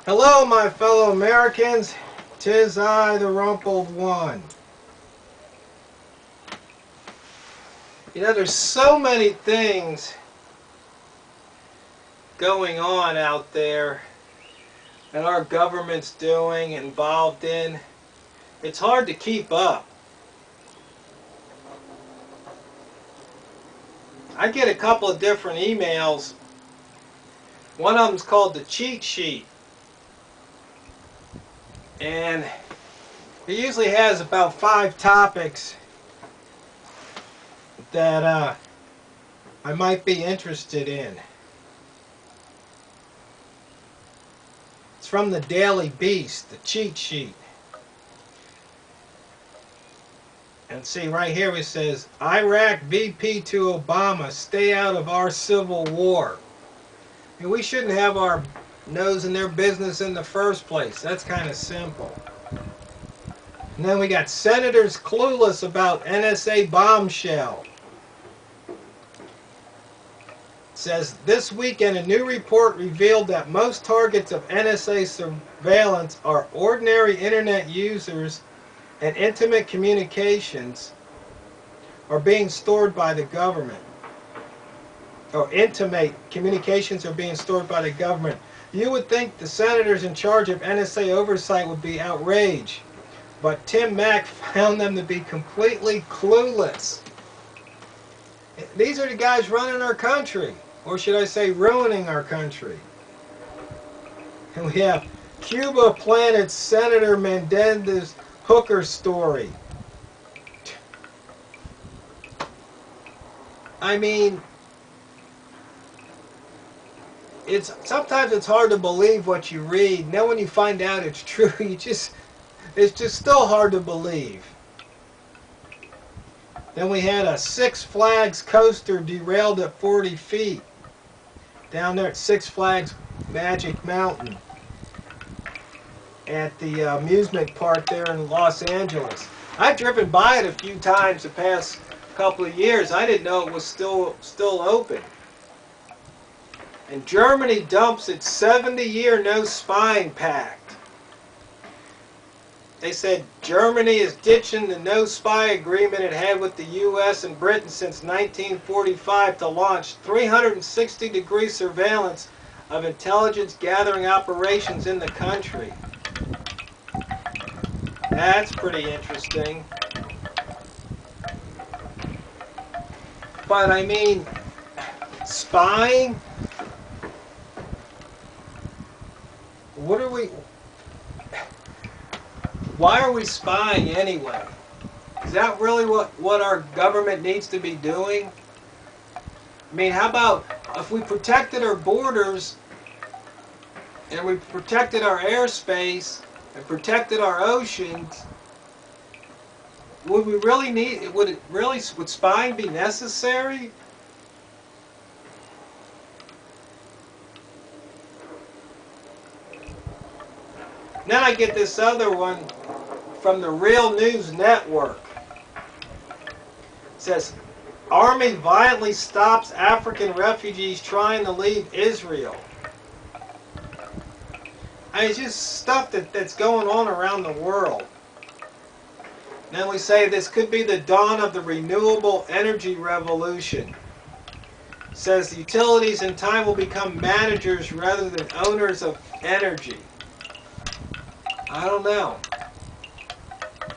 Hello, my fellow Americans. 'Tis I, the Rumpled One. You know, there's so many things going on out there that our government's doing, involved in. It's hard to keep up. I get a couple of different emails. One of them's called the cheat sheet. And it usually has about 5 topics that I might be interested in. It's from the Daily Beast, the cheat sheet. And see, right here it says, Iraq VP to Obama, stay out of our civil war. I mean, we shouldn't have our nose in their business in the first place. That's kind of simple. And then we got senators clueless about NSA bombshell. It says, this weekend a new report revealed that most targets of NSA surveillance are ordinary internet users, and intimate communications are being stored by the government. Or intimate communications are being stored by the government. You would think the senators in charge of NSA oversight would be outraged, but Tim Mack found them to be completely clueless. These are the guys running our country, or should I say ruining our country. And we have Cuba planted Senator Menendez hooker story. I mean, sometimes it's hard to believe what you read. Now when you find out it's true, it's just still hard to believe. Then we had a Six Flags coaster derailed at 40 feet down there at Six Flags Magic Mountain at the amusement park there in Los Angeles. I've driven by it a few times the past couple of years. I didn't know it was still open. And Germany dumps its 70-year no spying pact. They said Germany is ditching the no spy agreement it had with the U.S. and Britain since 1945 to launch 360-degree surveillance of intelligence gathering operations in the country. That's pretty interesting. But I mean, spying? Why are we spying anyway? Is that really what our government needs to be doing? I mean, how about if we protected our borders and we protected our airspace and protected our oceans? Would spying be necessary? Then I get this other one from the Real News Network. It says, Army violently stops African refugees trying to leave Israel. I mean, it's just stuff that's going on around the world. Then we say this could be the dawn of the renewable energy revolution. It says the utilities in time will become managers rather than owners of energy. I don't know.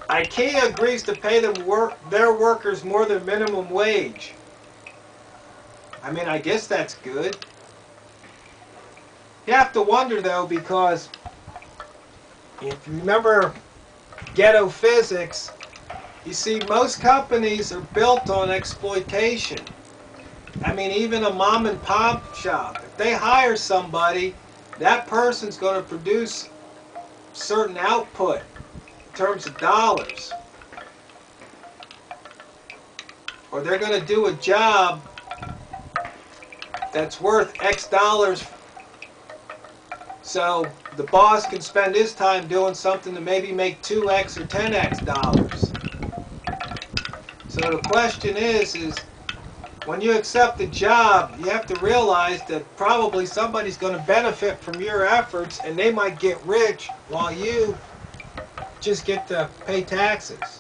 IKEA agrees to pay their workers more than minimum wage. I mean, I guess that's good. You have to wonder though, because if you remember ghetto physics, you see most companies are built on exploitation. I mean, even a mom and pop shop, if they hire somebody, that person's going to produce certain output in terms of dollars, or they're going to do a job that's worth X dollars, so the boss can spend his time doing something to maybe make 2X or 10X dollars. So the question is when you accept a job, you have to realize that probably somebody's going to benefit from your efforts, and they might get rich while you just get to pay taxes.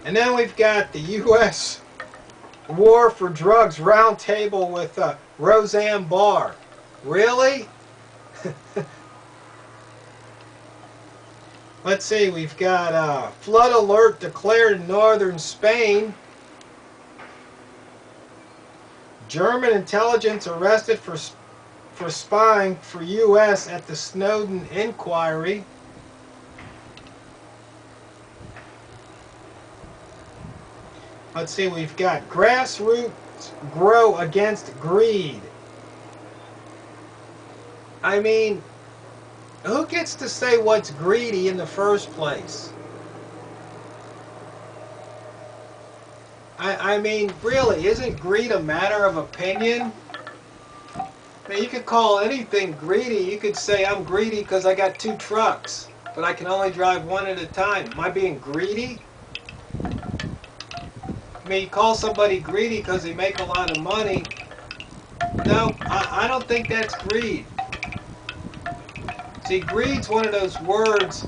And then we've got the U.S. War for Drugs Roundtable with Roseanne Barr. Really? Let's see, we've got flood alert declared in northern Spain. German intelligence arrested for spying for U.S. at the Snowden inquiry. Let's see, we've got grassroots grow against greed. I mean, who gets to say what's greedy in the first place? I mean, really, isn't greed a matter of opinion? I mean, you could call anything greedy. You could say, I'm greedy because I got 2 trucks, but I can only drive one at a time. Am I being greedy? I mean, you call somebody greedy because they make a lot of money. No, I don't think that's greed. See, greed's one of those words,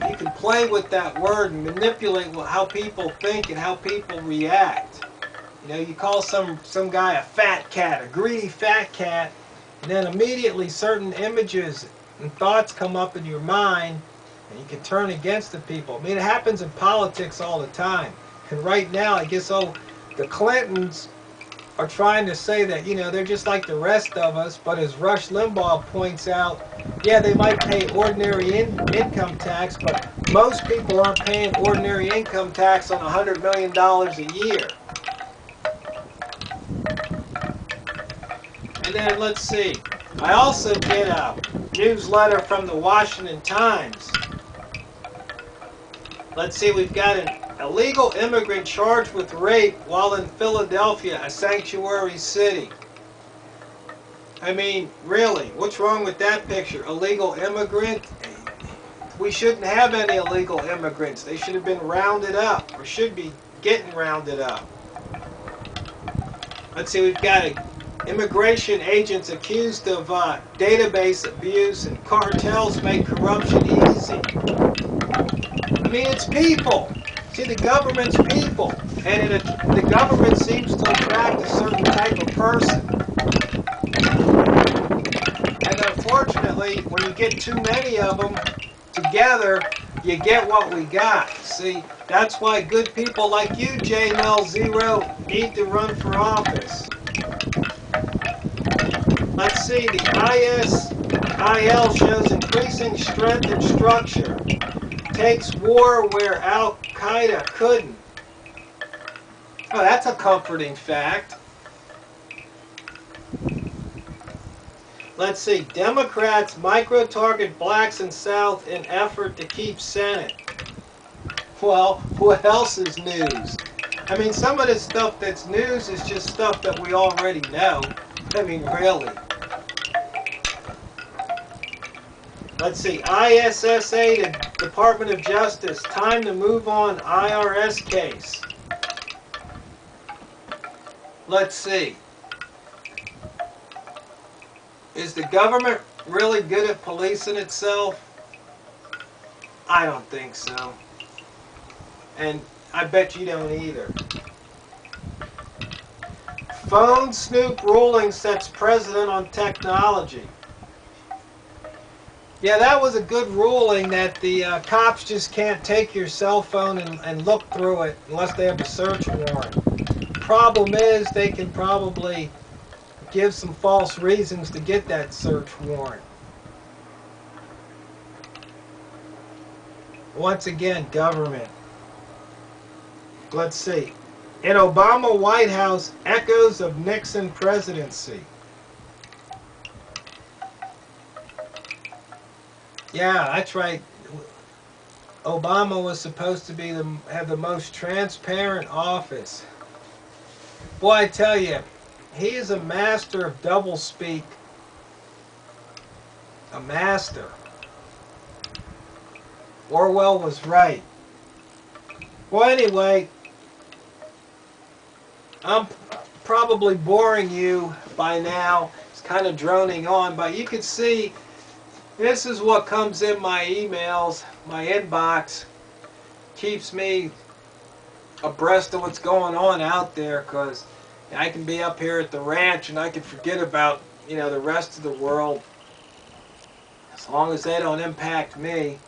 you can play with that word and manipulate how people think and how people react. You know, you call some guy a fat cat, a greedy fat cat, and then immediately certain images and thoughts come up in your mind, and you can turn against the people. I mean, it happens in politics all the time. And right now, I guess, the Clintons are trying to say that, you know, they're just like the rest of us, but as Rush Limbaugh points out, yeah, they might pay ordinary income tax, but most people aren't paying ordinary income tax on $100 million a year. And then, let's see, I also get a newsletter from the Washington Times. Let's see, we've got an illegal immigrant charged with rape while in Philadelphia, a sanctuary city. I mean, really, what's wrong with that picture? Illegal immigrant? We shouldn't have any illegal immigrants. They should have been rounded up, or should be getting rounded up. Let's see, we've got immigration agents accused of database abuse, and cartels make corruption easy. I mean, it's people. See, the government's people, and the government seems to attract a certain type of person. And unfortunately, when you get too many of them together, you get what we got. See, that's why good people like you, JML0, need to run for office. Let's see, the ISIL shows increasing strength and structure. Takes war where Al-Qaeda couldn't. Oh, that's a comforting fact. Let's see. Democrats micro-target blacks in South in effort to keep Senate. Well, what else is news? I mean, some of this stuff that's news is just stuff that we already know. I mean, really. Let's see, ISSA to Department of Justice, time to move on IRS case. Let's see. Is the government really good at policing itself? I don't think so. And I bet you don't either. Phone snoop ruling sets precedent on technology. Yeah, that was a good ruling that the cops just can't take your cell phone and look through it unless they have a search warrant. Problem is, they can probably give some false reasons to get that search warrant. Once again, government. Let's see. In Obama White House, echoes of Nixon presidency. Yeah, that's right. Obama was supposed to be have the most transparent office. Boy, I tell you, he is a master of doublespeak. A master. Orwell was right. Well, anyway, I'm probably boring you by now. It's kind of droning on, but you can see this is what comes in my emails, my inbox. Keeps me abreast of what's going on out there, because I can be up here at the ranch and I can forget about, the rest of the world as long as they don't impact me.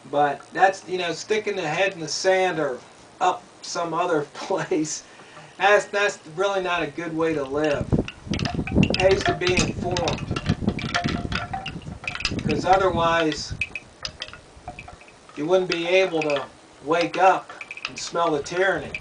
But that's, sticking the head in the sand or up some other place. That's really not a good way to live. It pays to be informed, because otherwise you wouldn't be able to wake up and smell the tyranny.